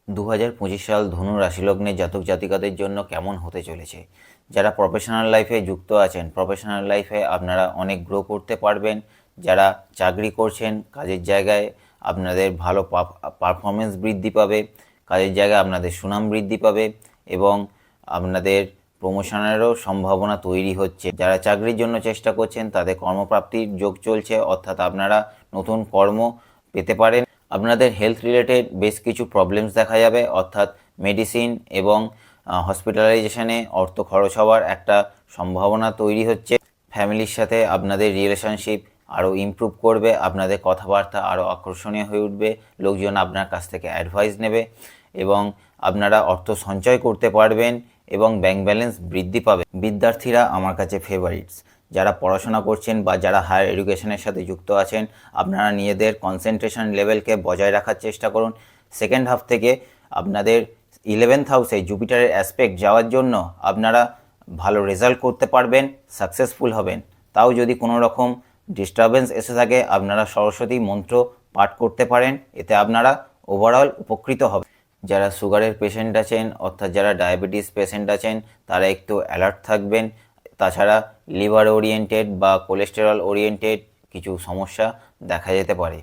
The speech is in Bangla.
2025 সাল ধনু রাশি লগ্নের জাতক জাতিকাদের জন্য কেমন হতে চলেছে। যারা প্রফেশনাল লাইফে যুক্ত আছেন, প্রফেশনাল লাইফে আপনারা অনেক গ্রো করতে পারবেন। যারা চাকরি করছেন, কাজের জায়গায় আপনাদের ভালো পারফরমেন্স বৃদ্ধি পাবে, কাজের জায়গায় আপনাদের সুনাম বৃদ্ধি পাবে এবং আপনাদের প্রমোশনেরও সম্ভাবনা তৈরি হচ্ছে। যারা চাকরির জন্য চেষ্টা করছেন তাদের কর্মপ্রাপ্তির যোগ চলছে, অর্থাৎ আপনারা নতুন কর্ম পেতে পারেন। আপনাদের হেলথ রিলেটেড বেশ কিছু প্রবলেমস দেখা যাবে, অর্থাৎ মেডিসিন এবং হসপিটালাইজেশনে অর্থ খরচ হওয়ার একটা সম্ভাবনা তৈরি হচ্ছে। ফ্যামিলির সাথে আপনাদের রিলেশনশিপ আরও ইমপ্রুভ করবে, আপনাদের কথাবার্তা আরও আকর্ষণীয় হয়ে উঠবে, লোকজন আপনার কাছ থেকে অ্যাডভাইস নেবে এবং আপনারা অর্থ সঞ্চয় করতে পারবেন এবং ব্যাংক ব্যালেন্স বৃদ্ধি পাবে। বিদ্যার্থীরা আমার কাছে ফেভারিটস। যারা পড়াশোনা করছেন বা যারা হায়ার এডুকেশনের সাথে যুক্ত আছেন, আপনারা নিজেদের কনসেন্ট্রেশন লেভেলকে বজায় রাখার চেষ্টা করুন। সেকেন্ড হাফ থেকে আপনাদের 11th হাউসে জুপিটারের অ্যাসপেক্ট যাওয়ার জন্য আপনারা ভালো রেজাল্ট করতে পারবেন, সাকসেসফুল হবেন। তাও যদি কোনো রকম ডিস্টারবেন্স এসে থাকে, আপনারা সরস্বতী মন্ত্র পাঠ করতে পারেন, এতে আপনারা ওভারঅল উপকৃত হবেন। যারা সুগারের পেশেন্ট আছেন, অর্থাৎ যারা ডায়াবেটিস পেশেন্ট আছেন, তারা একটু অ্যালার্ট থাকবেন। তাছাড়া লিভার ওরিয়েন্টেড বা কোলেস্টেরল ওরিয়েন্টেড কিছু সমস্যা দেখা যেতে পারে।